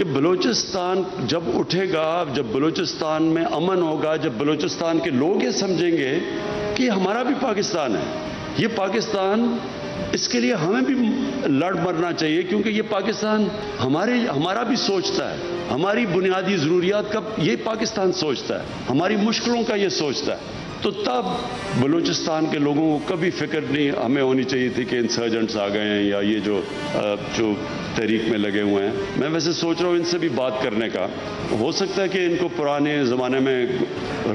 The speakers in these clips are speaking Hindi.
बलूचिस्तान जब उठेगा, जब बलूचिस्तान में अमन होगा, जब बलूचिस्तान के लोग ये समझेंगे कि हमारा भी पाकिस्तान है, ये पाकिस्तान, इसके लिए हमें भी लड़ मरना चाहिए, क्योंकि ये पाकिस्तान हमारा भी सोचता है, हमारी बुनियादी ज़रूरियात का ये पाकिस्तान सोचता है, हमारी मुश्किलों का ये सोचता है। तो तब बलूचिस्तान के लोगों को कभी फिक्र नहीं हमें होनी चाहिए थी कि इंसर्जेंट्स आ गए हैं या ये जो तहरीक में लगे हुए हैं। मैं वैसे सोच रहा हूँ इनसे भी बात करने का, हो सकता है कि इनको पुराने ज़माने में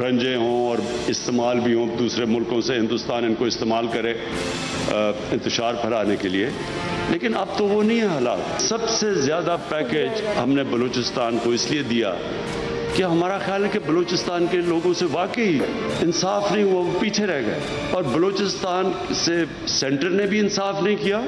रंजे हों और इस्तेमाल भी हों, दूसरे मुल्कों से हिंदुस्तान इनको इस्तेमाल करे इंतशार फैलाने के लिए, लेकिन अब तो वो नहीं है हालात। सबसे ज़्यादा पैकेज हमने बलूचिस्तान को इसलिए दिया कि हमारा ख्याल है कि बलूचिस्तान के लोगों से वाकई इंसाफ नहीं हुआ, वो पीछे रह गए, और बलूचिस्तान से सेंटर ने भी इंसाफ नहीं किया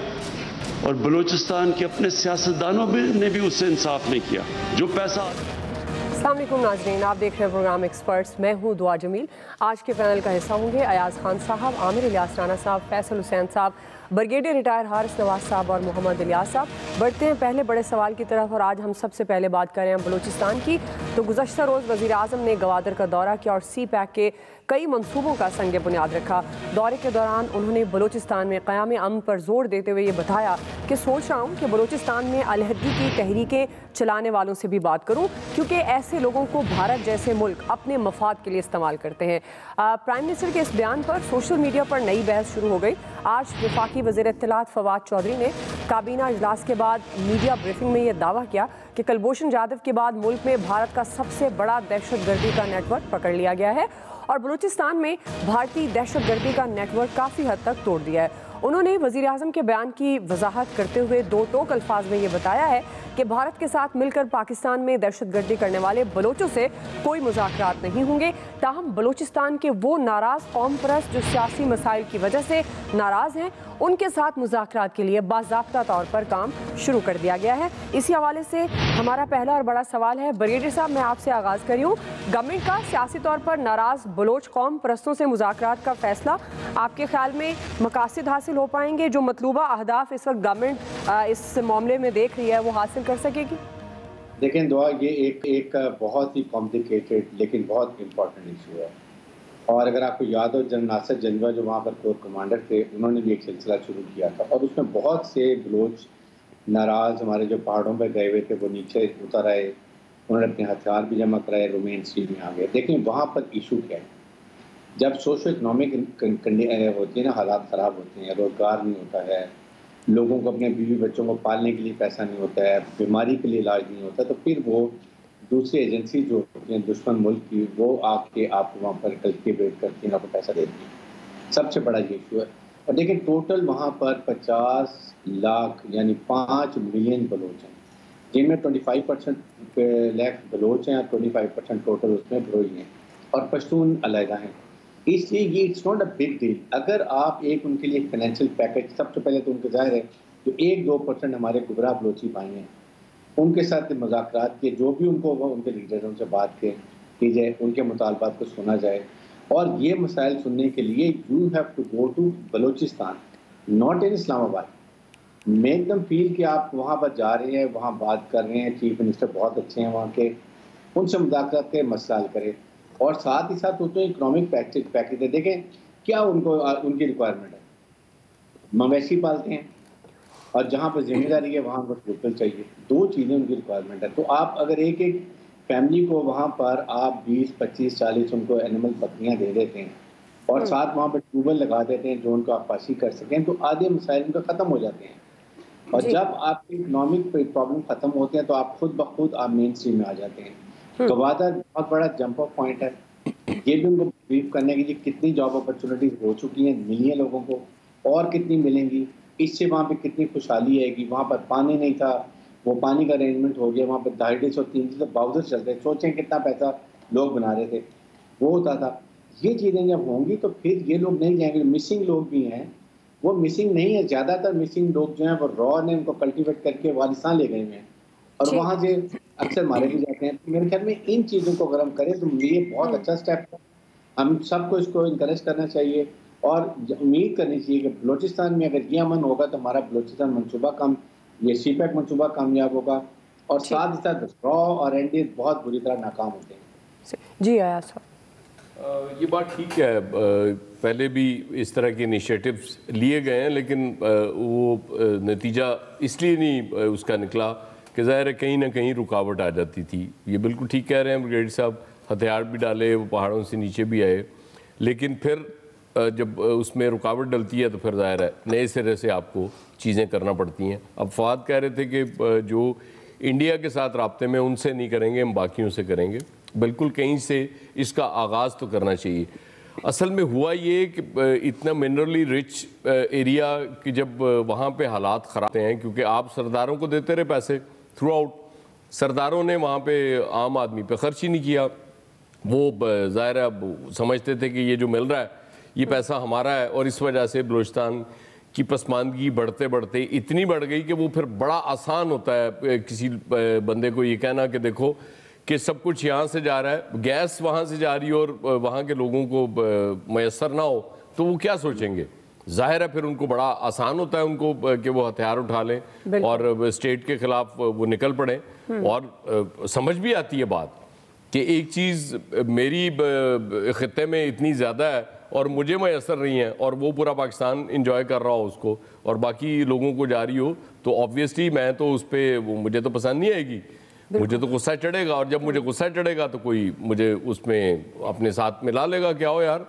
और बलूचिस्तान के अपने सियासतदानों ने भी उससे इंसाफ नहीं किया। जो पैसा अस्सलाम वालेकुम नाज़रीन, आप देख रहे हैं प्रोग्राम एक्सपर्ट्स। मैं हूं दुआ जमील। आज के पैनल का हिस्सा होंगे अयाज खान साहब, आमिर इलियास राना साहब, फैसल हुसैन साहब, ब्रिगेडियर रिटायर हारिस नवाज साहब और मोहम्मद इलियास साहब। बढ़ते हैं पहले बड़े सवाल की तरफ, और आज हम सबसे पहले बात कर रहे हैं बलूचिस्तान की। तो गुज़श्ता रोज़ वज़ीर आज़म ने गवादर का दौरा किया और सी पैक के कई मंसूबों का संग बुनियाद रखा। दौरे के दौरान उन्होंने बलूचिस्तान में क़याम अमन पर जोर देते हुए ये बताया कि सोच रहा हूँ कि बलूचिस्तान में अलहदगी की तहरीकें चलाने वालों से भी बात करूँ, क्योंकि ऐसे लोगों को भारत जैसे मुल्क अपने मफाद के लिए इस्तेमाल करते हैं। प्राइम मिनिस्टर के इस बयान पर सोशल मीडिया पर नई बहस शुरू हो गई। आज वफाकी वज़ीर इत्तलात फवाद चौधरी ने काबीना इजलास के बाद मीडिया ब्रीफिंग में यह दावा किया कि कुलभूषण जाधव के बाद मुल्क में भारत का सबसे बड़ा दहशतगर्दी का नेटवर्क पकड़ लिया गया है और बलूचिस्तान में भारतीय दहशतगर्दी का नेटवर्क काफ़ी हद तक तोड़ दिया है। उन्होंने वज़ीर आज़म के बयान की वजाहत करते हुए दो टोक अल्फाज में ये बताया है कि भारत के साथ मिलकर पाकिस्तान में दहशतगर्दी करने वाले बलोचों से कोई मुज़ाकरात नहीं होंगे। ताहम बलूचिस्तान के वो नाराज़ कौम परस्त जो सियासी मसाइल की वजह से नाराज़ हैं, उनके साथ मुज़ाकरात के लिए बाज़ाब्ता तौर पर काम शुरू कर दिया गया है। इसी हवाले से हमारा पहला और बड़ा सवाल है, ब्रिगेडियर साहब मैं आपसे आगाज़ करी हूँ। गवर्नमेंट का सियासी तौर पर नाराज़ बलोच कौम परस्तों से मुज़ाकरात का फैसला आपके ख्याल में मकासद हासिल हो पाएंगे? जो मतलूबा अहदाफ इस वक्त गवर्नमेंट इस मामले में देख रही है वो हासिल कर सकेगी? देखें दुआ, ये एक बहुत ही कॉम्प्लिकेटेड लेकिन बहुत इम्पोर्टेंट इशू है। और अगर आपको याद हो, जनरल नासिर जंगवा जो वहाँ पर कोर कमांडर थे, उन्होंने भी एक सिलसिला शुरू किया था और उसमें बहुत से बलोच नाराज़ हमारे जो पहाड़ों पर गए हुए थे वो नीचे उतर आए, उन्होंने अपने हथियार भी जमा कराए, रोमेन सी में आ गए। लेकिन वहाँ पर इशू क्या है, जब सोशो इकनॉमिक होती है ना, हालात ख़राब होते हैं, रोज़गार नहीं होता है, लोगों को अपने बीवी बच्चों को पालने के लिए पैसा नहीं होता है, बीमारी के लिए इलाज नहीं होता, तो फिर वो दूसरी एजेंसी जो होती हैं दुश्मन मुल्क की, वो आके आपको वहाँ पर कल्टिवेट करती हैं, आपको पैसा देती है। सबसे बड़ा ये इशू है। और देखिए टोटल वहाँ पर 50 लाख यानी 5 मिलियन बलोच हैं, जिनमें 25% लाख बलोच हैं और 25% टोटल उसमें बलोच हैं और पश्तून अलहदा हैं। इसलिए ये it's not a big deal. अगर आप एक उनके लिए फाइनेंशियल पैकेज, सबसे पहले तो उनके ज़ाहिर है जो 1-2% हमारे गुबरा बलोची भाई हैं उनके साथ मुज़ाकरात के, जो भी उनको उनके लीडरों से बात की जाए, उनके मुतालबात को सुना जाए। और ये मसाइल सुनने के लिए you have to go to Balochistan, not in Islamabad. Make them feel कि आप वहाँ पर जा रहे हैं, वहाँ बात कर रहे हैं, चीफ मिनिस्टर बहुत अच्छे हैं वहाँ के, उनसे मुज़ाकरात के मसला हल करें। और साथ ही साथ वो तो इकनॉमिक पैकेज है। देखें क्या उनकी रिक्वायरमेंट है, मवेशी पालते हैं और जहाँ पर जिम्मेदारी है वहाँ पर होटल चाहिए, 2 चीज़ें उनकी रिक्वायरमेंट है। तो आप अगर एक फैमिली को वहाँ पर आप 20, 25, 40 उनको एनिमल बकरियाँ दे देते हैं और साथ वहाँ पर ट्यूबवेल लगा देते हैं जो उनको आप पासी कर सकें, तो आधे मसाइल उनका ख़त्म हो जाते हैं। और जब आपकी इकनॉमिक प्रॉब्लम ख़त्म होते हैं तो आप खुद ब खुद आप मेन स्ट्रीम में आ जाते हैं। गवादर बहुत बड़ा जंप ऑफ पॉइंट है। ये भी उनको ब्रीफ करने के लिए कितनी जॉब अपॉर्चुनिटीज हो चुकी हैं, मिली हैं लोगों को, और कितनी मिलेंगी, इससे वहाँ पे कितनी खुशहाली आएगी। वहाँ पर पानी नहीं था, वो पानी का अरेंजमेंट हो गया, वहाँ पर 250-300 तो बाउजर चलते, सोचें कितना पैसा लोग बना रहे थे, वो होता था। ये चीज़ें जब होंगी तो फिर ये लोग नहीं जाएंगे। मिसिंग लोग भी हैं, वो मिसिंग नहीं है, ज़्यादातर मिसिंग लोग जो हैं वो रॉ ने उनको कल्टिवेट करके वालिस्तान ले गए हैं और वहाँ से अक्सर मारे भी जाते हैं। मेरे ख्याल में इन चीज़ों को अगर हम करें तो ये बहुत अच्छा स्टेप है। हम सबको इसको इनकरेज करना चाहिए और उम्मीद करनी चाहिए कि बलूचिस्तान में अगर ये अमन होगा तो हमारा बलूचिस्तान मनसूबा ये सी पैक मनसूबा कामयाब होगा। और साथ ही साथ रॉ और एनडीए बहुत बुरी तरह नाकाम होते हैं। जी अयाज साहब, ये बात ठीक है, पहले भी इस तरह के इनिशिएटिव्स लिए गए हैं, लेकिन वो नतीजा इसलिए नहीं उसका निकला कि ज़ाहिर है कहीं ना कहीं रुकावट आ जाती थी। ये बिल्कुल ठीक कह रहे हैं ब्रिगेडियर साहब, हथियार भी डाले, वो पहाड़ों से नीचे भी आए, लेकिन फिर जब उसमें रुकावट डलती है तो फिर ज़ाहिर है नए सिरे से आपको चीज़ें करना पड़ती हैं। अब फवाद कह रहे थे कि जो इंडिया के साथ राब्ते में उनसे नहीं करेंगे, हम बाकियों से करेंगे। बिल्कुल कहीं से इसका आगाज़ तो करना चाहिए। असल में हुआ ये कि इतना मिनरली रिच एरिया कि जब वहाँ पे हालात ख़राब हैं, क्योंकि आप सरदारों को देते रहे पैसे थ्रू आउट, सरदारों ने वहाँ पे आम आदमी पे खर्च ही नहीं किया। वो ज़ाहिर है समझते थे कि ये जो मिल रहा है ये पैसा हमारा है, और इस वजह से बलूचिस्तान की पसमानदगी बढ़ते बढ़ते इतनी बढ़ गई कि वो फिर बड़ा आसान होता है किसी बंदे को ये कहना कि देखो कि सब कुछ यहाँ से जा रहा है, गैस वहाँ से जा रही है और वहाँ के लोगों को मैसर ना हो तो वो क्या सोचेंगे। जाहिर है फिर उनको बड़ा आसान होता है उनको कि वो हथियार उठा लें और स्टेट के खिलाफ वो निकल पड़े। और समझ भी आती है बात कि एक चीज़ मेरी खित्ते में इतनी ज़्यादा है और मुझे मैसर नहीं है और वो पूरा पाकिस्तान इंजॉय कर रहा हो उसको और बाकी लोगों को जा रही हो, तो ऑब्वियसली मैं तो उस पर मुझे तो पसंद नहीं आएगी, मुझे तो गुस्सा चढ़ेगा। और जब मुझे गुस्सा चढ़ेगा तो कोई मुझे उसमें अपने साथ मिला लेगा, क्या हो यार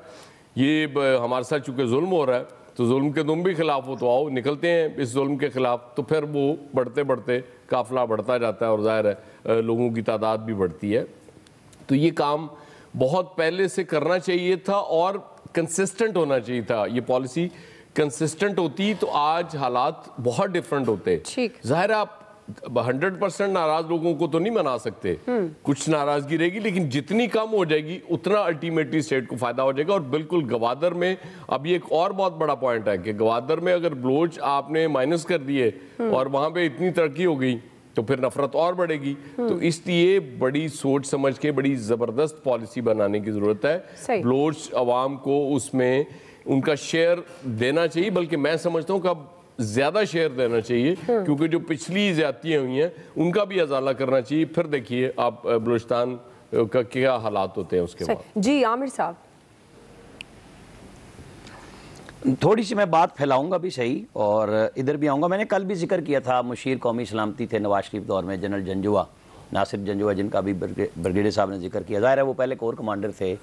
ये हमारे साथ चूँकि जुल्म हो रहा है तो जुल्म के तुम भी खिलाफ हो, तो आओ निकलते हैं इस जुल्म के खिलाफ। तो फिर वो बढ़ते बढ़ते काफिला बढ़ता जाता है और जाहिर है लोगों की तादाद भी बढ़ती है। तो ये काम बहुत पहले से करना चाहिए था और कंसिस्टेंट होना चाहिए था। ये पॉलिसी कंसिस्टेंट होती तो आज हालात बहुत डिफरेंट होते। जाहिर है आप 100% नाराज लोगों को तो नहीं मना सकते, कुछ नाराजगी रहेगी, लेकिन जितनी कम हो जाएगी उतना अल्टीमेटली स्टेट को फायदा हो जाएगा। और बिल्कुल गवादर में अब ये एक और बहुत बड़ा पॉइंट है कि गवादर में अगर बलोच आपने माइनस कर दिए और वहां पे इतनी तरक्की हो गई तो फिर नफरत और बढ़ेगी। तो इसलिए बड़ी सोच समझ के बड़ी जबरदस्त पॉलिसी बनाने की जरूरत है। बलोच अवाम को उसमें उनका शेयर देना चाहिए, बल्कि मैं समझता हूँ कि अब ज्यादा शेयर देना चाहिए, क्योंकि जो पिछली ज्यादतियां हुई हैं उनका भी अजाला करना चाहिए। फिर देखिए आप बलूचिस्तान का क्या हालात होते हैं उसके बाद। जी आमिर साहब, थोड़ी सी मैं बात फैलाऊंगा भी सही और इधर भी आऊँगा। मैंने कल भी जिक्र किया था, मुशीर कौमी सलामती थे नवाज शरीफ दौर में, जनरल जंजुआ, नासिर जंजुआ, जिनका भी ब्रिगेडियर साहब ने जिक्र किया। ज़ाहिर है वो पहले कोर कमांडर थे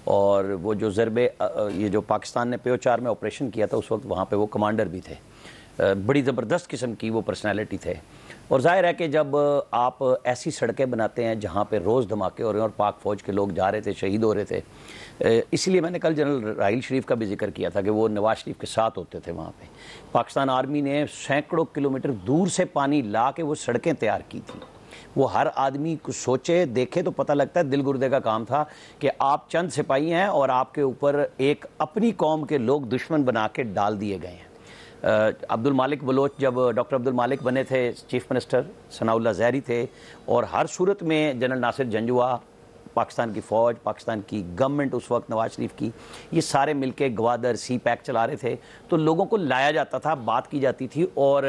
और वो जो ज़रबे ये जो पाकिस्तान ने PO4 में ऑपरेशन किया था उस वक्त वहाँ पर वो कमांडर भी थे। बड़ी ज़बरदस्त किस्म की वो पर्सनैलिटी थे। और जाहिर है कि जब आप ऐसी सड़कें बनाते हैं जहाँ पे रोज़ धमाके हो रहे हैं और पाक फ़ौज के लोग जा रहे थे, शहीद हो रहे थे, इसलिए मैंने कल जनरल राहील शरीफ का भी जिक्र किया था कि वो नवाज शरीफ के साथ होते थे वहाँ पे। पाकिस्तान आर्मी ने सैकड़ों किलोमीटर दूर से पानी ला के वो सड़कें तैयार की थी। वो हर आदमी को सोचे देखे तो पता लगता है दिल गुर्दे का काम था कि आप चंद सिपाही हैं और आपके ऊपर एक अपनी कौम के लोग दुश्मन बना के डाल दिए गए हैं। अब्दुल मालिक बलोच जब डॉक्टर अब्दुल मालिक बने थे चीफ मिनिस्टर, सनाउल्लाह ज़हरी थे, और हर सूरत में जनरल नासिर जंजुआ, पाकिस्तान की फ़ौज, पाकिस्तान की गवर्नमेंट उस वक्त नवाज शरीफ की, ये सारे मिलके गवादर CPAC चला रहे थे। तो लोगों को लाया जाता था, बात की जाती थी और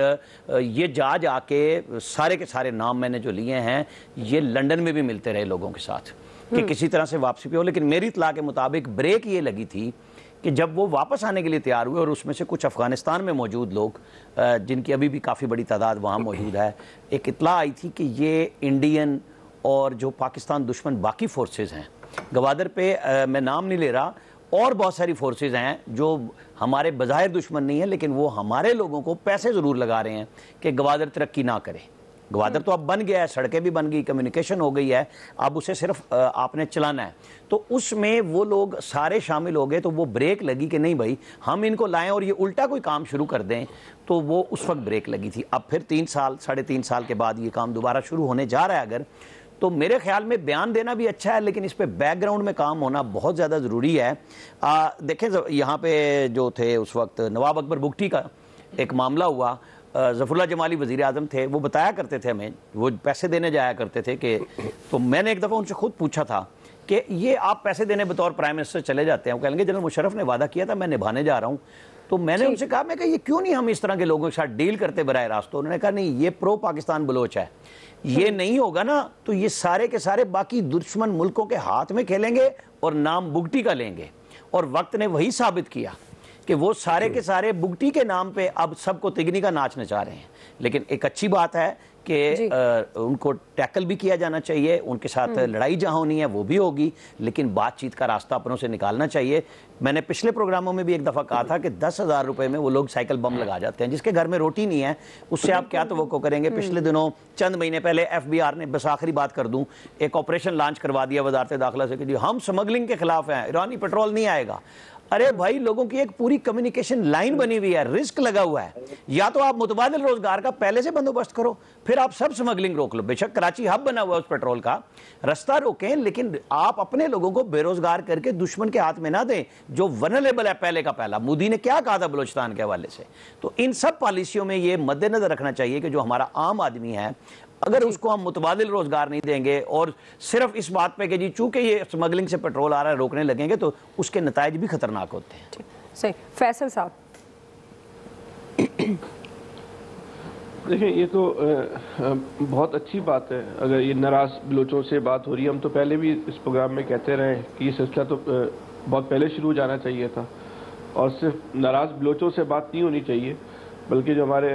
ये जा के सारे के सारे नाम मैंने जो लिए हैं ये लंदन में भी मिलते रहे लोगों के साथ कि किसी तरह से वापसी पे हो। लेकिन मेरी इत्तला के मुताबिक ब्रेक ये लगी थी कि जब वो वापस आने के लिए तैयार हुए और उसमें से कुछ अफ़गानिस्तान में मौजूद लोग जिनकी अभी भी काफ़ी बड़ी तादाद वहाँ मौजूद है, एक इत्तला आई थी कि ये इंडियन और जो पाकिस्तान दुश्मन बाकी फोर्सेस हैं गवादर पे, मैं नाम नहीं ले रहा, और बहुत सारी फोर्सेस हैं जो हमारे बज़ाहिर दुश्मन नहीं है लेकिन वो हमारे लोगों को पैसे ज़रूर लगा रहे हैं कि गवादर तरक्की ना करे। गवादर तो अब बन गया है, सड़कें भी बन गई, कम्युनिकेशन हो गई है, अब उसे सिर्फ आपने चलाना है। तो उसमें वो लोग सारे शामिल हो गए, तो वो ब्रेक लगी कि नहीं भाई हम इनको लाएं और ये उल्टा कोई काम शुरू कर दें। तो वो उस वक्त ब्रेक लगी थी। अब फिर 3 साल 3.5 साल के बाद ये काम दोबारा शुरू होने जा रहा है अगर, तो मेरे ख्याल में बयान देना भी अच्छा है लेकिन इस पे बैकग्राउंड में काम होना बहुत ज़्यादा ज़रूरी है। देखें यहाँ पे जो थे उस वक्त नवाब अकबर बुगटी का एक मामला हुआ, ज़फ़रुल्लाह जमाली वज़ीर आज़म थे, वो बताया करते थे हमें, वो पैसे देने जाया करते थे कि, तो मैंने एक दफ़ा उनसे खुद पूछा था कि ये आप पैसे देने बतौर प्राइम मिनिस्टर चले जाते हैं, वो कहेंगे जनरल मुशर्रफ ने वादा किया था मैं निभाने जा रहा हूँ। तो मैंने उनसे कहा, मैं कहा ये क्यों नहीं हम इस तरह के लोगों के साथ डील करते बराह रास्त? तो उन्होंने कहा नहीं, ये प्रो पाकिस्तान बलोच है, ये नहीं होगा ना तो ये सारे के सारे बाकी दुश्मन मुल्कों के हाथ में खेलेंगे और नाम बुगटी का लेंगे। और वक्त ने वही साबित किया कि वो सारे के सारे बुगटी के नाम पे अब सबको तिगनी का नाच नचा रहे हैं। लेकिन एक अच्छी बात है कि उनको टैकल भी किया जाना चाहिए, उनके साथ लड़ाई जहां होनी है वो भी होगी, लेकिन बातचीत का रास्ता अपनों से निकालना चाहिए। मैंने पिछले प्रोग्रामों में भी एक दफ़ा कहा था कि 10,000 रुपए में वो लोग साइकिल बम लगा जाते हैं, जिसके घर में रोटी नहीं है उससे आप क्या तवक्को करेंगे। पिछले दिनों चंद महीने पहले FBI ने, बस आखिरी बात कर दूं, एक ऑपरेशन लॉन्च करवा दिया वजारत दाखिला से कि जी हम स्मगलिंग के खिलाफ हैं, ईरानी पेट्रोल नहीं आएगा। अरे भाई, लोगों की एक पूरी कम्युनिकेशन लाइन बनी हुई है, रिस्क लगा हुआ है। या तो आप मुतबादिल रोजगार का पहले से बंदोबस्त करो, फिर आप सब स्मगलिंग रोक लो। बेशक कराची हब बना हुआ है उस पेट्रोल का, रास्ता रोकें, लेकिन आप अपने लोगों को बेरोजगार करके दुश्मन के हाथ में ना दें जो वनरेबल है पहले का पहला। मोदी ने क्या कहा था बलोचिस्तान के हवाले से? तो इन सब पॉलिसियों में ये मद्देनजर रखना चाहिए कि जो हमारा आम आदमी है, अगर उसको हम मुतबादिल रोजगार नहीं देंगे और सिर्फ इस बात पे कि जी चूंकि ये स्मगलिंग से पेट्रोल आ रहा है रोकने लगेंगे, तो उसके नताइज भी खतरनाक होते हैं। सही। फैसल साहब, देखिए ये तो बहुत अच्छी बात है अगर ये नाराज़ बलोचों से बात हो रही है। हम तो पहले भी इस प्रोग्राम में कहते रहे कि ये सिलसिला तो बहुत पहले शुरू हो जाना चाहिए था, और सिर्फ नाराज़ बलोचों से बात नहीं होनी चाहिए, बल्कि जो हमारे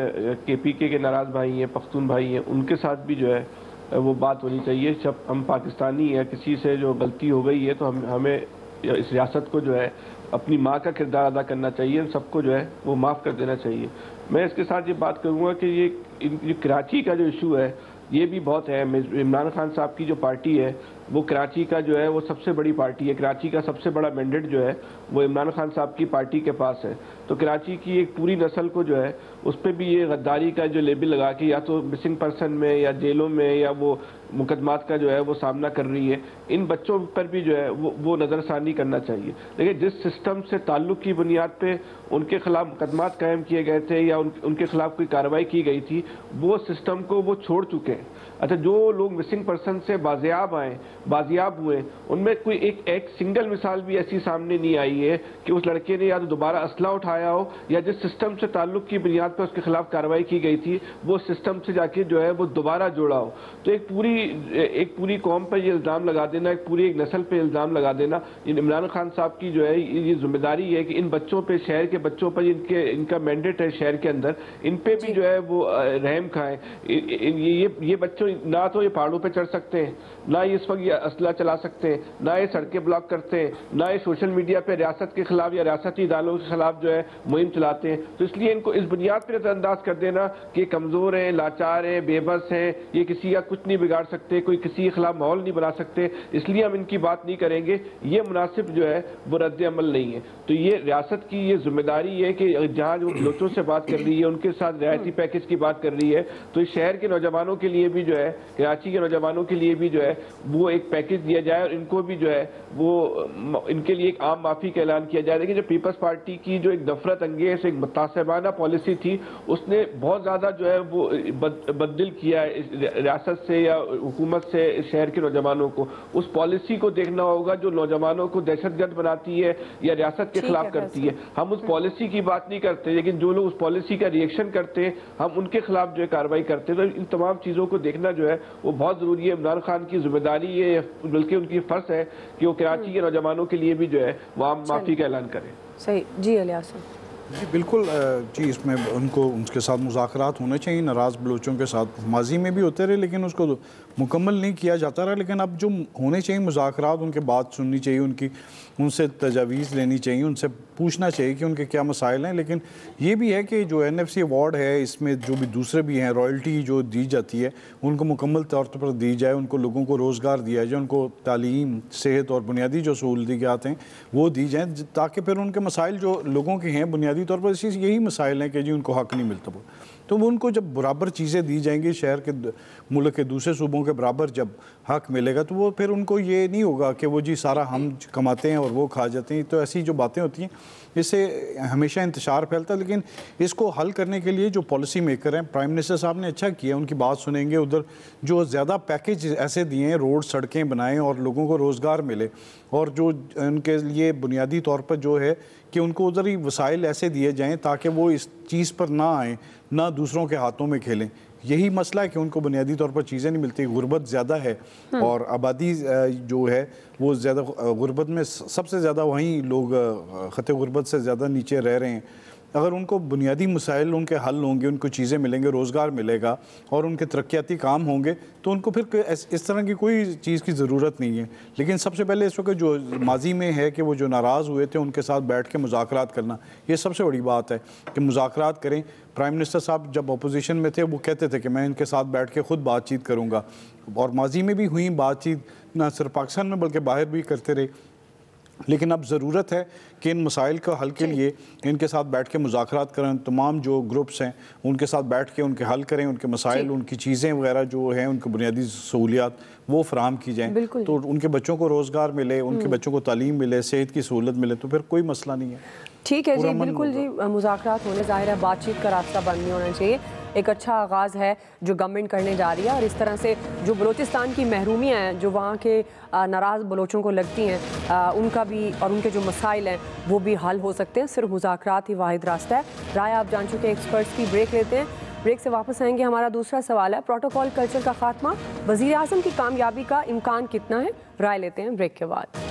KPK के नाराज़ भाई हैं, पख्तून भाई हैं, उनके साथ भी जो है वो बात होनी चाहिए। जब हम पाकिस्तानी या किसी से जो गलती हो गई है तो हमें इस रियासत को जो है अपनी माँ का किरदार अदा करना चाहिए, सबको जो है वो माफ़ कर देना चाहिए। मैं इसके साथ ये बात करूँगा कि ये कराची का जो इशू है ये भी बहुत है। इमरान खान साहब की जो पार्टी है वो कराची का जो है वो सबसे बड़ी पार्टी है। कराची का सबसे बड़ा मैंडेट जो है वो इमरान खान साहब की पार्टी के पास है। तो कराची की एक पूरी नस्ल को जो है उस पर भी ये गद्दारी का जो लेबल लगा के या तो मिसिंग पर्सन में या जेलों में या वो मुकदमात का जो है वो सामना कर रही है, इन बच्चों पर भी जो है वो नज़रसानी करना चाहिए। लेकिन जिस सिस्टम से ताल्लुक़ की बुनियाद पे उनके खिलाफ मुकदमात कायम किए गए थे या उनके खिलाफ कोई कार्रवाई की गई थी, वो सिस्टम को वो छोड़ चुके हैं। अच्छा, जो लोग मिसिंग पर्सन से बाजियाब हुए, उनमें कोई एक सिंगल मिसाल भी ऐसी सामने नहीं आई है कि उस लड़के ने या तो दोबारा असला उठाया हो या जिस सिस्टम से ताल्लुक़ की बुनियाद पर उसके खिलाफ कार्रवाई की गई थी वो सिस्टम से जाके जो है वो दोबारा जोड़ा हो। तो एक पूरी कौम पर ये इल्ज़ाम लगा देना, एक पूरी एक नस्ल पे इल्ज़ाम लगा देना, इमरान खान साहब की जो है ये जिम्मेदारी है कि इन बच्चों पे, शहर के बच्चों पर इनका मैंडेट है शहर के अंदर, इन पे भी जो है वो रहम खाएं। ये बच्चों ना तो ये पहाड़ों पे चढ़ सकते हैं, ना ये इस वक्त ये असला चला सकते हैं, ना ये सड़कें ब्लॉक करते हैं, ना ये सोशल मीडिया पे रियासत के खिलाफ या रियासती इदारों के खिलाफ जो है मुहिम चलाते हैं। तो इसलिए इनको इस बुनियाद पर नजरअंदाज कर देना कि कमज़ोर हैं, लाचार हैं, बेबस हैं, ये किसी का कुछ नहीं बिगाड़ सकते, कोई किसी के खिलाफ माहौल नहीं बना सकते, इसलिए हम इनकी बात नहीं करेंगे, ये मुनासिब जो है वो रद्द अमल नहीं है। तो ये रियासत की ये जिम्मेदारी है कि जहाँ जो बलोचों से बात कर रही है, उनके साथ रियायती पैकेज की बात कर रही है, तो इस शहर के नौजवानों के लिए भी जो है, कराची के नौजवानों के लिए भी जो है वो एक पैकेज दिया जाए और इनको भी जो है वो इनके लिए एक आम माफ़ी का ऐलान किया जाए। लेकिन जो पीपल्स पार्टी की जो एक नफरत अंगेज, एक मुतासिबाना पॉलिसी थी, उसने बहुत ज़्यादा जो है वो बददिल किया है रियासत से या हुकूमत से शहर के नौजवानों को। उस पॉलिसी को देखना होगा जो नौजवानों को दहशतगर्द बनाती है या रियासत के खिलाफ करती है। हम उस पॉलिसी की बात नहीं करते, लेकिन जो लोग उस पॉलिसी का रिएक्शन करते हैं हम उनके खिलाफ जो है कार्रवाई करते हैं। तो इन तमाम चीज़ों को देखना जो है वो बहुत ज़रूरी है। इमरान खान की जिम्मेदारी है, बल्कि उनकी फ़र्ज है कि वो कराची के नौजवानों के लिए भी जो है वो आम माफ़ी का ऐलान करें। सही जी, इलियास जी बिल्कुल जी, इसमें उनके साथ मुज़ाकरात होने चाहिए। नाराज़ बलोचों के साथ माजी में भी होते रहे लेकिन उसको मुकम्मल नहीं किया जाता रहा। लेकिन अब जो होने चाहिए मुज़ाकरात, उनके बात सुननी चाहिए, उनसे तजावीज़ लेनी चाहिए, उनसे पूछना चाहिए कि उनके क्या मसाइल हैं। लेकिन ये भी है कि जो NFC अवार्ड है, इसमें जो भी दूसरे भी हैं, रॉयल्टी जो दी जाती है उनको मुकम्मल तौर पर दी जाए, उनको लोगों को रोज़गार दिया जाए, उनको तालीम, सेहत और बुनियादी जो सहूलतियात हैं वो दी जाएँ, ताकि फिर उनके मसाइल जो लोगों के हैं बुनियादी तौर पर यही मसाइल हैं कि जी उनको हक़ नहीं मिलता, तो वो उनको जब बराबर चीज़ें दी जाएंगी, शहर के मुल्क के दूसरे सूबों के बराबर जब हक मिलेगा, तो वो फिर उनको ये नहीं होगा कि वो जी सारा हम कमाते हैं और वो खा जाते हैं। तो ऐसी जो बातें होती हैं इससे हमेशा इंतशार फैलता है। लेकिन इसको हल करने के लिए जो पॉलिसी मेकर हैं, प्राइम मिनिस्टर साहब ने अच्छा किया, उनकी बात सुनेंगे। उधर जो ज़्यादा पैकेज ऐसे दिए हैं, रोड सड़कें बनाएं और लोगों को रोज़गार मिले, और जो उनके लिए बुनियादी तौर पर जो है कि उनको उधर ही वसाइल ऐसे दिए जाएँ ताकि वो इस चीज़ पर ना आएँ, ना दूसरों के हाथों में खेलें। यही मसला है कि उनको बुनियादी तौर पर चीज़ें नहीं मिलती, गुर्बत ज़्यादा है और आबादी जो है वो ज़्यादा गुर्बत में सबसे ज़्यादा वहीं लोग ख़त गुर्बत से ज़्यादा नीचे रह रहे हैं। अगर उनको बुनियादी मसाइल उनके हल होंगे, उनको चीज़ें मिलेंगे, रोज़गार मिलेगा और उनके तरक्याती काम होंगे, तो उनको फिर इस तरह की कोई चीज़ की ज़रूरत नहीं है। लेकिन सबसे पहले इस वक्त जो माजी में है कि वो जो नाराज़ हुए थे उनके साथ बैठ के मुज़ाकरात करना, ये सबसे बड़ी बात है कि मुज़ाकरात करें। प्राइम मिनिस्टर साहब जब अपोजिशन में थे वो कहते थे कि मैं इनके साथ बैठ के ख़ुद बातचीत करूँगा, और माजी में भी हुई बातचीत, ना सिर्फ पाकिस्तान में बल्कि बाहर भी करते रहे। लेकिन अब ज़रूरत है कि इन मसाइल का हल के लिए इनके साथ बैठ के मुज़ाकरात करें, तमाम जो ग्रुप्स हैं उनके साथ बैठ के उनके हल करें, उनके मसाइल, उनकी चीज़ें वगैरह जो हैं, उनकी बुनियादी सहूलियात वो फराहम की जाएँ, तो उनके बच्चों को रोज़गार मिले, उनके बच्चों को तालीम मिले, सेहत की सहूलत मिले, तो फिर कोई मसला नहीं है। ठीक है जी, बिल्कुल जी, मुज़ाकरात होने, ज़ाहिर है बातचीत का रास्ता बंद नहीं होना चाहिए। एक अच्छा आगाज़ है जो गवर्नमेंट करने जा रही है, और इस तरह से जो बलूचिस्तान की महरूमियाँ हैं, जो वहाँ के नाराज़ बलोचों को लगती हैं, उनका भी और उनके जो मसाइल हैं वो भी हल हो सकते हैं। सिर्फ मुज़ाकरात ही वाहिद रास्ता है। राय आप जान चुके एक्सपर्ट्स की। ब्रेक लेते हैं, ब्रेक से वापस आएंगे। हमारा दूसरा सवाल है, प्रोटोकॉल कल्चर का खात्मा वज़ीर आज़म की कामयाबी का इम्कान कितना है? राय लेते हैं ब्रेक के बाद।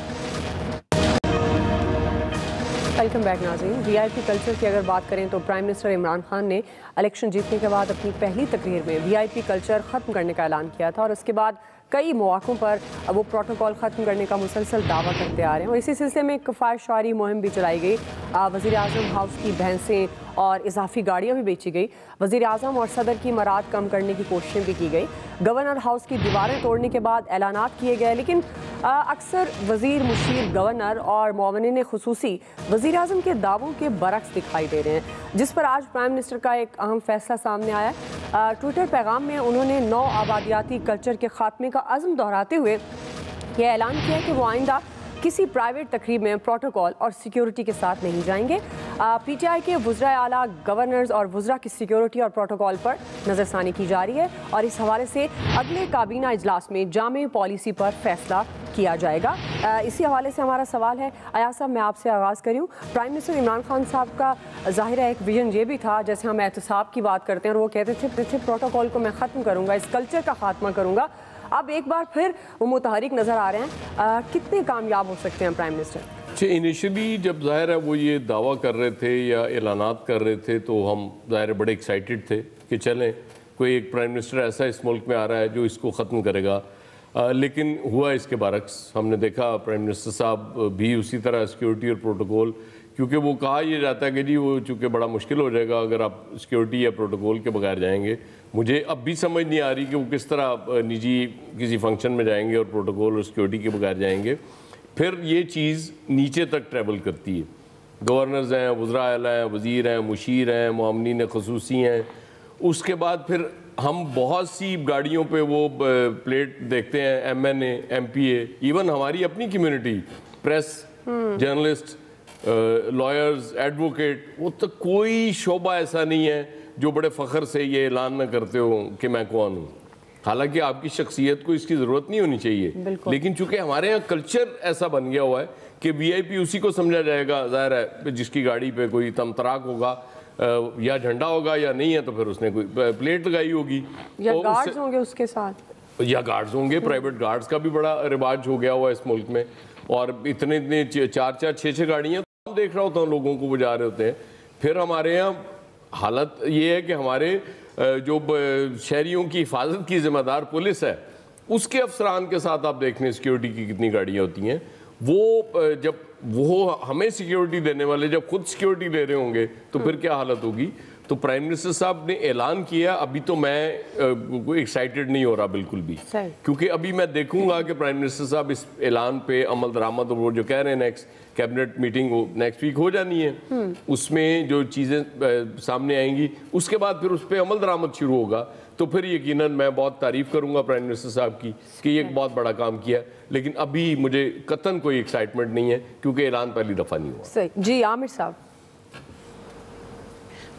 वेलकम बैक नाज़रीन। वीआईपी कल्चर की अगर बात करें तो प्राइम मिनिस्टर इमरान खान ने इलेक्शन जीतने के बाद अपनी पहली तकरीर में वीआईपी कल्चर ख़त्म करने का ऐलान किया था, और उसके बाद कई मौक़ों पर वो प्रोटोकॉल ख़त्म करने का मुसलसल दावा करते आ रहे हैं। और इसी सिलसिले में एक किफ़ायतशारी मुहिम भी चलाई गई। वज़ीर आज़म हाउस की भैंसें और इजाफी गाड़ियाँ भी बेची गई। वज़ीर आज़म और सदर की मराद कम करने की कोशिशें भी की गई। गवर्नर हाउस की दीवारें तोड़ने के बाद ऐलानात किए गए, लेकिन अक्सर वज़ीर, मुशीर, गवर्नर और मोमिनीन खुसूसी वज़ीर आज़म के दावों के बरक्स दिखाई दे रहे हैं, जिस पर आज प्राइम मिनिस्टर का एक अहम फैसला सामने आया। ट्विटर पैगाम में उन्होंने नौ आबादियाती कल्चर के खात्मे का अज़्म दोहराते हुए यह ऐलान किया कि वो आइंदा किसी प्राइवेट तकरीब में प्रोटोकॉल और सिक्योरिटी के साथ नहीं जाएंगे। पीटीआई के वुज़रा आला, गवर्नर्स और वुज़रा की सिक्योरिटी और प्रोटोकॉल पर नज़रसानी की जा रही है, और इस हवाले से अगले काबीना इजलास में जामे पॉलिसी पर फैसला किया जाएगा। इसी हवाले से हमारा सवाल है, अयाज साहब मैं आपसे आगाज़ करूँ। प्राइम मिनिस्टर इमरान खान साहब का ज़ाहिर है एक विजन ये भी था, जैसे हम एहतसाब की बात करते हैं, और वो कहते थे प्रोटोकॉल को मैं ख़त्म करूँगा, इस कल्चर का खात्मा करूँगा। अब एक बार फिर वो मुतहरिक नज़र आ रहे हैं। कितने कामयाब हो सकते हैं प्राइम मिनिस्टर? अच्छा, इनिशियली जब ज़ाहिर है वो ये दावा कर रहे थे या ऐलानात कर रहे थे, तो हम ज़ाहिर है बड़े एक्साइटेड थे कि चलें कोई एक प्राइम मिनिस्टर ऐसा इस मुल्क में आ रहा है जो इसको ख़त्म करेगा। लेकिन हुआ इसके बरक्स। हमने देखा प्राइम मिनिस्टर साहब भी उसी तरह सिक्योरिटी और प्रोटोकॉल, क्योंकि वो कहा यह जाता है कि जी वो चूँकि बड़ा मुश्किल हो जाएगा अगर आप सिक्योरिटी या प्रोटोकॉल के बगैर जाएंगे। मुझे अब भी समझ नहीं आ रही कि वो किस तरह निजी किसी फंक्शन में जाएंगे और प्रोटोकॉल और सिक्योरिटी के बगैर जाएंगे। फिर ये चीज़ नीचे तक ट्रैवल करती है। गवर्नर्स हैं, वुज़रा आला हैं, वज़ीर हैं, मुशीर हैं, मोमिनीन खुसूसी हैं। उसके बाद फिर हम बहुत सी गाड़ियों पे वो प्लेट देखते हैं, MNA, MPA, इवन हमारी अपनी community, press, journalist, lawyers, advocate, वो तो कोई शोबा ऐसा नहीं है जो बड़े फ़ख्र से ये ऐलान न करते हो कि मैं कौन हूँ। हालांकि आपकी शख्सियत को इसकी ज़रूरत नहीं होनी चाहिए, लेकिन चूंकि हमारे यहाँ कल्चर ऐसा बन गया हुआ है कि VIP उसी को समझा जाएगा, ज़ाहिर है जिसकी गाड़ी पे कोई तमतराक होगा या झंडा होगा या नहीं है तो फिर उसने कोई प्लेट लगाई होगी या गार्ड्स होंगे उसके साथ, या गार्ड्स होंगे। प्राइवेट गार्ड्स का भी बड़ा रिवाज हो गया हुआ है इस मुल्क में, और इतने 4-4, 6-6 गाड़ियाँ तो देख रहा होता हूँ लोगों को वो जा रहे होते हैं। फिर हमारे यहाँ हालत ये है कि हमारे जो शहरियों की हिफाजत की जिम्मेदार पुलिस है, उसके अफसरान के साथ आप देख लें सिक्योरिटी की कितनी गाड़ियाँ होती हैं। वो जब वो हमें सिक्योरिटी देने वाले जब खुद सिक्योरिटी ले रहे होंगे तो फिर क्या हालत होगी। तो प्राइम मिनिस्टर साहब ने ऐलान किया, अभी तो मैं एक्साइटेड नहीं हो रहा बिल्कुल भी, क्योंकि अभी मैं देखूंगा कि प्राइम मिनिस्टर साहब इस ऐलान पे अमल दरामद, और वो जो कह रहे हैं next cabinet meeting next week हो जानी है, उसमें जो चीज़ें सामने आएंगी उसके बाद फिर उस पर अमल दरामद शुरू होगा। तो फिर यकीनन मैं बहुत तारीफ करूंगा प्राइम मिनिस्टर साहब की कि ये एक बहुत बड़ा काम किया। लेकिन अभी मुझे कतन कोई एक्साइटमेंट नहीं है क्योंकि ऐलान पहली दफ़ा नहीं हुआ। सही जी, आमिर साहब।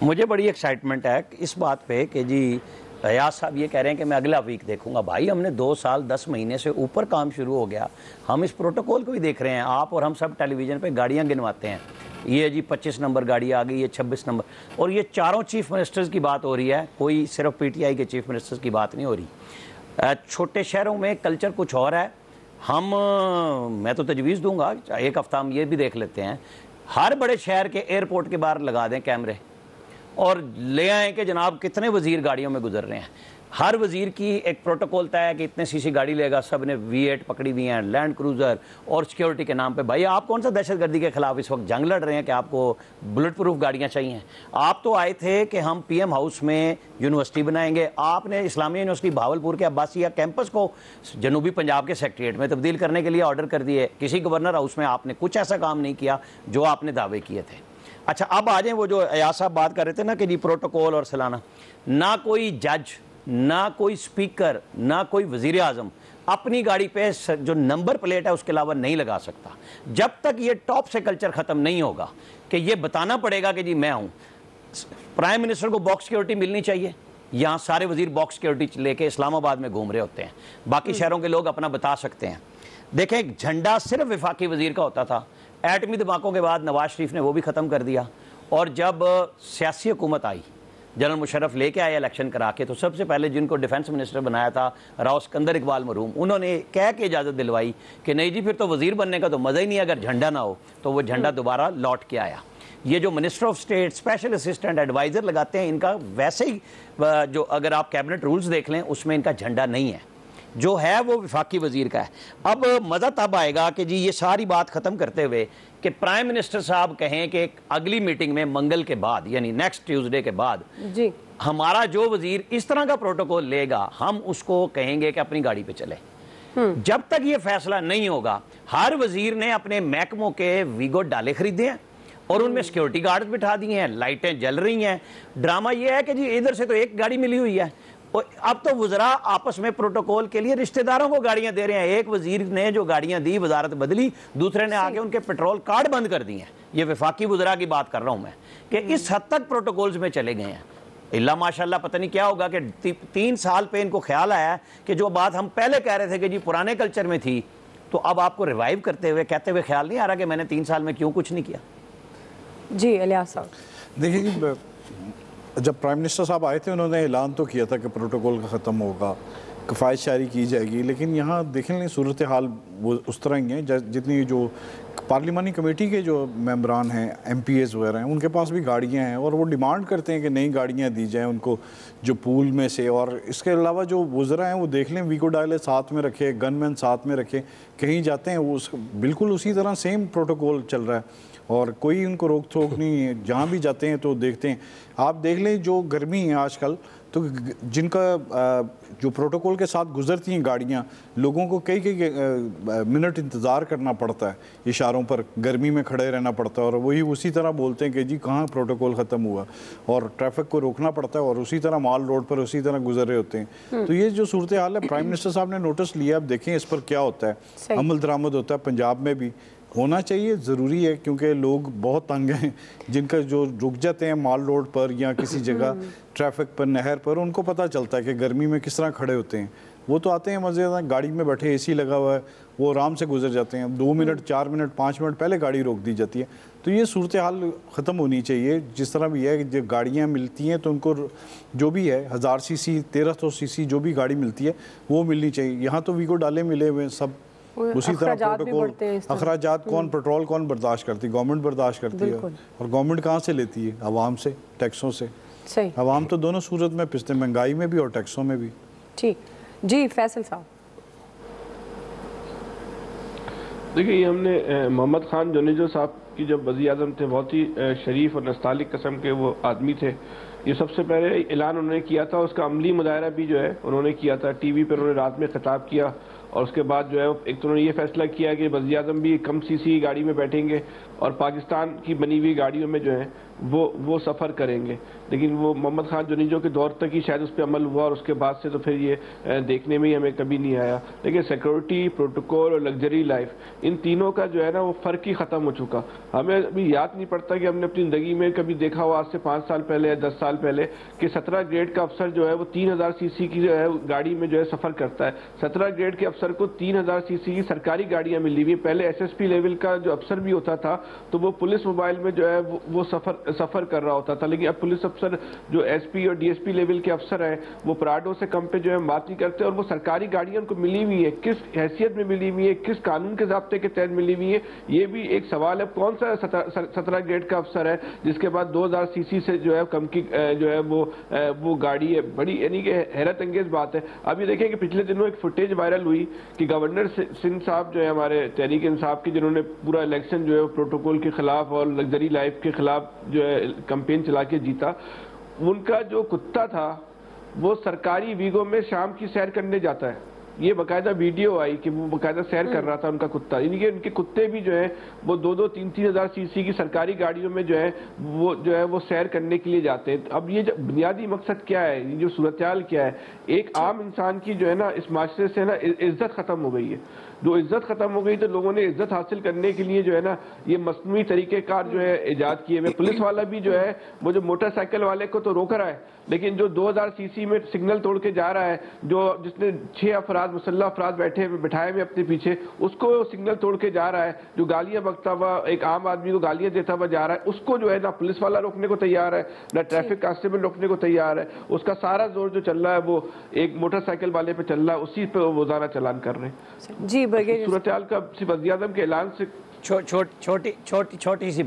मुझे बड़ी एक्साइटमेंट है इस बात पे कि जी अयाज साहब ये कह रहे हैं कि मैं अगला वीक देखूंगा। भाई हमने 2 साल 10 महीने से ऊपर काम शुरू हो गया, हम इस प्रोटोकॉल को भी देख रहे हैं। आप और हम सब टेलीविज़न पे गाड़ियां गिनवाते हैं, ये जी 25 नंबर गाड़ी आ गई, ये 26 नंबर, और ये चारों चीफ मिनिस्टर्स की बात हो रही है, कोई सिर्फ PTI के चीफ मिनिस्टर्स की बात नहीं हो रही। छोटे शहरों में कल्चर कुछ और है। मैं तो तजवीज़ दूंगा एक हफ्ता हम ये भी देख लेते हैं, हर बड़े शहर के एयरपोर्ट के बाहर लगा दें कैमरे और ले आएँ कि जनाब कितने वज़ीर गाड़ियों में गुजर रहे हैं। हर वज़ीर की एक प्रोटोकॉल तय है कि इतने सीसी गाड़ी लेगा, सब ने V8 पकड़ी हुई हैं, लैंड क्रूज़र, और सिक्योरिटी के नाम पे। भाई आप कौन सा दहशतगर्दी के खिलाफ इस वक्त जंग लड़ रहे हैं कि आपको बुलेट प्रूफ गाड़ियाँ चाहिए? आप तो आए थे कि हम PM हाउस में यूनिवर्सिटी बनाएंगे, आपने इस्लामिया यूनिवर्सिटी भावलपुर के अब्बासिया कैंपस को जनूबी पंजाब के सेक्रेटेरिएट में तब्दील करने के लिए ऑर्डर कर दिए। किसी गवर्नर हाउस में आपने कुछ ऐसा काम नहीं किया जो आपने दावे किए थे। अच्छा, अब आ जाए वो जो अयाज साहब बात कर रहे थे ना कि जी प्रोटोकॉल और सालाना, ना कोई जज, ना कोई स्पीकर, ना कोई वजीर आजम अपनी गाड़ी पे जो नंबर प्लेट है उसके अलावा नहीं लगा सकता जब तक ये टॉप से कल्चर ख़त्म नहीं होगा कि ये बताना पड़ेगा कि जी मैं हूँ। प्राइम मिनिस्टर को बॉक्स सिक्योरिटी मिलनी चाहिए। यहाँ सारे वजीर बॉक्स सिक्योरिटी लेके इस्लामाबाद में घूम रहे होते हैं, बाकी शहरों के लोग अपना बता सकते हैं। देखें, एक झंडा सिर्फ वफाकी वजीर का होता था, एटमी धमाकों के बाद नवाज शरीफ ने वो भी ख़त्म कर दिया। और जब सियासी हुकूमत आई, जनरल मुशर्रफ लेके आए इलेक्शन करा के, तो सबसे पहले जिनको डिफेंस मिनिस्टर बनाया था राव सिकंदर इकबाल मरूम, उन्होंने कह के इजाज़त दिलवाई कि नहीं जी फिर तो वज़ीर बनने का तो मज़ा ही नहीं, अगर झंडा ना हो। तो वो झंडा दोबारा लौट के आया। ये जो minister of state, special assistant, adviser लगाते हैं, इनका वैसे ही जो अगर आप कैबिनेट रूल्स देख लें उसमें इनका झंडा नहीं है, जो है वो वफाकी वजीर का है। अब मज़ा तब आएगा कि जी ये सारी बात ख़त्म करते हुए कि प्राइम मिनिस्टर साहब कहें कि अगली मीटिंग में मंगल के बाद यानी नेक्स्ट ट्यूसडे के बाद जी हमारा जो वजीर इस तरह का प्रोटोकॉल लेगा हम उसको कहेंगे कि अपनी गाड़ी पे चले। जब तक ये फैसला नहीं होगा, हर वजीर ने अपने महकमों के वीगो डाले खरीदे हैं और उनमें सिक्योरिटी गार्ड बिठा दिए हैं, लाइटें जल रही हैं। ड्रामा ये है कि जी इधर से तो एक गाड़ी मिली हुई है, अब तो वज़रा आपस में प्रोटोकॉल के लिए रिश्तेदारों को गाड़ियां दे रहे हैं। एक वजीर ने जो गाड़ियां दी, वजारत बदली, दूसरे ने आके उनके पेट्रोल कार्ड बंद कर दिए हैं। ये वफाकी वज़रा की बात कर रहा हूं मैं कि इस हद तक प्रोटोकॉल्स में चले गए हैं। इल्ला माशाल्लाह पता नहीं क्या होगा कि 3 साल पे इनको ख्याल आया कि जो बात हम पहले कह रहे थे कि जी पुराने कल्चर में थी, तो अब आपको रिवाइव करते हुए कहते हुए ख्याल नहीं आ रहा कि मैंने 3 साल में क्यों कुछ नहीं किया। जी इलियास साहब, देखिए जब प्राइम मिनिस्टर साहब आए थे उन्होंने ऐलान तो किया था कि प्रोटोकॉल का ख़त्म होगा, कफ़ायत जारी की जाएगी, लेकिन यहाँ देखें सूरत हाल वो उस तरह ही है जितनी जो पार्लिमानी कमेटी के जो मेंबरान हैं, MPAs वगैरह हैं, उनके पास भी गाड़ियाँ हैं और वो डिमांड करते हैं कि नई गाड़ियाँ दी जाएँ उनको जो पूल में से। और इसके अलावा जो वज़रा हैं वो देख लें, वीको डायले साथ में रखे, गनमैन साथ में रखे, कहीं जाते हैं वो बिल्कुल उसी तरह सेम प्रोटोकॉल चल रहा है और कोई उनको रोक टोक नहीं है। जहाँ भी जाते हैं तो देखते हैं, आप देख लें जो गर्मी है आजकल, तो जिनका जो प्रोटोकॉल के साथ गुजरती हैं गाड़ियाँ, लोगों को कई मिनट इंतज़ार करना पड़ता है, इशारों पर गर्मी में खड़े रहना पड़ता है और वही उसी तरह बोलते हैं कि जी कहाँ प्रोटोकॉल ख़त्म हुआ, और ट्रैफिक को रोकना पड़ता है और उसी तरह माल रोड पर उसी तरह गुजर रहे होते हैं। तो ये जो सूरत हाल है, प्राइम मिनिस्टर साहब ने नोटिस लिया, अब देखें इस पर क्या होता है। अमल दरामद होता है, पंजाब में भी होना चाहिए, ज़रूरी है, क्योंकि लोग बहुत तंग हैं जिनका जो रुक जाते हैं माल रोड पर या किसी जगह ट्रैफिक पर, नहर पर, उनको पता चलता है कि गर्मी में किस तरह खड़े होते हैं। वो तो आते हैं मज़ेदार, गाड़ी में बैठे, AC लगा हुआ है, वो आराम से गुजर जाते हैं। 2 मिनट 4 मिनट 5 मिनट पहले गाड़ी रोक दी जाती है। तो ये सूरत हाल ख़त्म होनी चाहिए। जिस तरह भी है कि जब गाड़ियाँ मिलती हैं तो उनको जो भी है 1000 cc 1300 cc जो भी गाड़ी मिलती है वो मिलनी चाहिए। यहाँ तो वीगो डाले मिले हुए सब उसी तरह प्रोटोकॉल, अखराजात कौन, पेट्रोल कौन बर्दाश्त करती है? गवर्नमेंट बर्दाश्त करती है। और गवर्नमेंट कहाँ से लेती है? आवाम से, टैक्सों से। सही, आवाम तो दोनों सूरत में पिसते, महंगाई में भी और टैक्सों में भी। ठीक जी, फैसल साहब। देखिए, ये हमने मोहम्मद खान जोनेजो साहब की जब वज़ीर आज़म थे, बहुत ही शरीफ और नस्तालिक किस्म के वो आदमी थे। ये सबसे पहले ऐलान उन्होंने किया था, उसका अमली मुजाहरा भी जो है उन्होंने किया था, TV पर उन्होंने रात में खिताब किया और उसके बाद जो है एक तो उन्होंने ये फैसला किया कि वज़ीर-ए-आज़म भी कम सीसी गाड़ी में बैठेंगे और पाकिस्तान की बनी हुई गाड़ियों में जो है वो सफ़र करेंगे। लेकिन वो मोहम्मद खान जुनीजो के दौर तक ही शायद उस पर अमल हुआ और उसके बाद से तो फिर ये देखने में ही हमें कभी नहीं आया। लेकिन सिक्योरिटी, प्रोटोकॉल और लग्जरी लाइफ, इन तीनों का जो है ना वो फ़र्क ही ख़त्म हो चुका। हमें अभी याद नहीं पड़ता कि हमने अपनी ज़िंदगी में कभी देखा हो आज से 5 साल पहले या 10 साल पहले कि 17 ग्रेड का अफसर जो है वो 3000 सीसी की जो है गाड़ी में जो है सफ़र करता है। 17 ग्रेड के अफसर को 3000 सीसी की सरकारी गाड़ियाँ मिली हुई। पहले SSP लेवल का जो अफसर भी होता था तो वो पुलिस मोबाइल में जो है वो सफ़र कर रहा होता था। लेकिन अब पुलिस अफसर जो SP और DSP लेवल के अफसर हैं वो प्राडो से कम पे जो है बात नहीं करते और वो सरकारी गाड़ियां उनको मिली हुई है, किस हैसियत में मिली हुई है, किस कानून के ज़ाब्ते के तहत मिली हुई है, ये भी एक सवाल है। कौन सा 17 ग्रेड का अफसर है जिसके बाद 2000 सीसी से जो है कम की जो है वो गाड़ी है? बड़ी यानी कि हैरत अंगेज बात है। अब ये देखें कि पिछले दिनों एक फुटेज वायरल हुई कि गवर्नर सिंध साहब जो है हमारे तहरीक इंसाफ की, जिन्होंने पूरा इलेक्शन जो है प्रोटोकॉल के खिलाफ और लग्जरी लाइफ के खिलाफ जो है कैंपेन चला के जीता, उनका जो कुत्ता था वो सरकारी वीगो में शाम की सैर करने जाता है। ये बाकायदा वीडियो आई कि वो बाकायदा सैर कर रहा था उनका कुत्ता। यानी कि उनके कुत्ते भी जो है वो 2-2, 3-3 हज़ार सीसी की सरकारी गाड़ियों में जो है वो सैर करने के लिए जाते हैं। अब ये बुनियादी मकसद क्या है, ये जो सूरत-ए-हाल क्या है? एक आम इंसान की जो है ना इस माशरे से ना इज्जत खत्म हो गई है। जो इज्जत खत्म हो गई तो लोगों ने इज्जत हासिल करने के लिए जो है ना ये मसनूई तरीक़ेकार जो है ईजाद किए हुए। पुलिस वाला भी जो है वो जो मोटरसाइकिल वाले को तो रोक रहा है, लेकिन जो 2000 सीसी में सिग्नल तोड़ के जा रहा है, जिसने 6 अफराद मुसल्लह अफराद बिठाए हुए अपने पीछे, उसको सिग्नल तोड़ के जा रहा है। जो गालियां बकता हुआ एक आम आदमी को गालियां देता हुआ जा रहा है, उसको जो है ना पुलिस वाला रोकने को तैयार है, ना ट्रैफिक कांस्टेबल रोकने को तैयार है। उसका सारा जोर जो चल रहा है वो एक मोटरसाइकिल वाले पे चल रहा है, उसी पे वो रोजाना चालान कर रहे हैं। जी सूरत हाल का सिर्फ वज़ीर-ए-आज़म के ऐलान से छोटी सी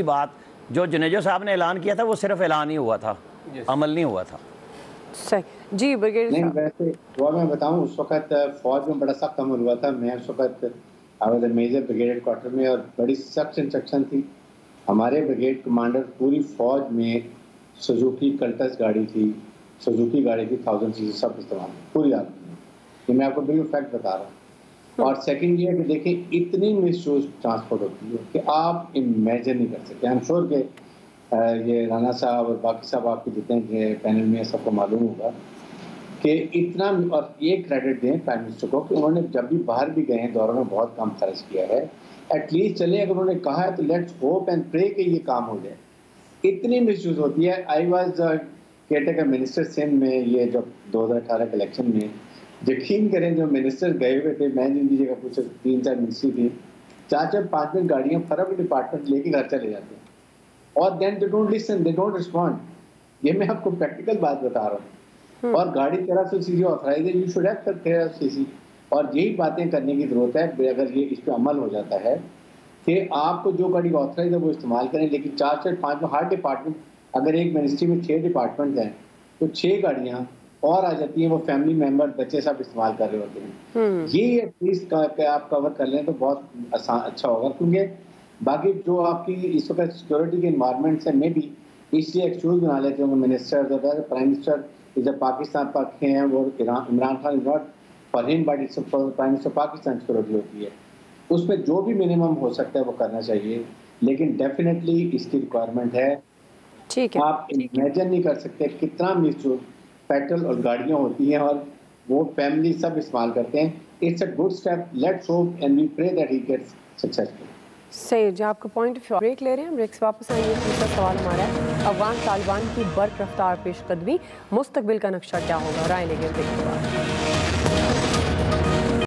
बात जो जुनेजो साहब ने ऐलान किया था वो सिर्फ ऐलान ही हुआ था, अमल नहीं हुआ था। सही जी ब्रिगेडियर नहीं, वैसे वो मैं बताऊं उस वक्त फौज में बड़ा सख्त अमल हुआ था। मैं उस वक्त मेजर ब्रिगेड क्वार्टर में और बड़ी सख्त इंस्ट्रक्शन थी। हमारे ब्रिगेड कमांडर पूरी फौज में सुजुकी कल्टस गाड़ी थी, सुजुकी गाड़ी थी 1000 सीसी सब इस्तेमाल पूरी आदमी में। ये मैं आपको बिल्कुल फैक्ट बता रहा हूँ। और सेकंड ये कि देखें इतनी मिसयूज ट्रांसपोर्ट होती है कि आप इमेजिन नहीं कर सकते। आई एम श्योर कि ये राना साहब और बाकी साहब आपके जितने पैनल में सबको मालूम होगा कि इतना। और ये क्रेडिट दें प्राइम मिनिस्टर को कि उन्होंने जब भी बाहर भी गए हैं दौरों में बहुत कम खर्च किया है। एटलीस्ट चले अगर उन्होंने कहा है तो लेट्स होप एंड प्रे कि ये काम हो जाए। इतनी मिसयूज होती है। I was caretaker minister Sindh में ये जब 2018 के इलेक्शन में, यकीन करें जो मिनिस्टर गए हुए थे, मैं जिनकी जगह कुछ 3-4 मिनिस्ट्री थी, 4-5 गाड़ियां फर्म डिपार्टमेंट लेके घर चले जाते हैं और then they don't listen, they don't respond. ये मैं आपको प्रैक्टिकल बात बता रहा हूँ। और गाड़ी 1300 सीसी ऑथराइज है, यू शुड हैव 1300 सीसी। और यही बातें करने की जरूरत है अगर ये इस पर अमल हो जाता है कि आपको जो गाड़ी ऑथराइज है वो इस्तेमाल करें। लेकिन 4-5 में हर डिपार्टमेंट, अगर एक मिनिस्ट्री में 6 डिपार्टमेंट हैं तो 6 गाड़ियाँ और आ जाती हैं, वो फैमिली मेंबर बच्चे सब इस्तेमाल कर रहे होते हैं। ये एटलीस्ट आप कवर कर लें तो बहुत आसान अच्छा होगा। क्योंकि बाकी जो आपकी इस वक्त सिक्योरिटी के इन्वायरमेंट से में भी इसलिए एक्सक्यूज बना लेते हैं minister, prime minister is Pakistan पक्के हैं, वो Imran Khan is not for him but its prime minister Pakistan security होती है। उसमें जो भी मिनिमम हो सकता है वो करना चाहिए, लेकिन डेफिनेटली इसकी रिक्वायरमेंट है। ठीक है, आप इमेजिन नहीं कर सकते कितना मिसयूज पेट्रोल और गाड़ियाँ होती हैं और वो फैमिली सब इस्तेमाल करते हैं। It's a good step, let's hope and we pray that he gets successful. सही जी, आपका पॉइंट ऑफ ब्रेक ले रहे हैं। ब्रेक से वापस आएंगे। दूसरा सवाल हमारा है, अफगान तालिबान की बर्क रफ्तार पेशकदमी, मुस्तकबिल का नक्शा क्या होगा? राय लेंगे ब्रेक के बाद।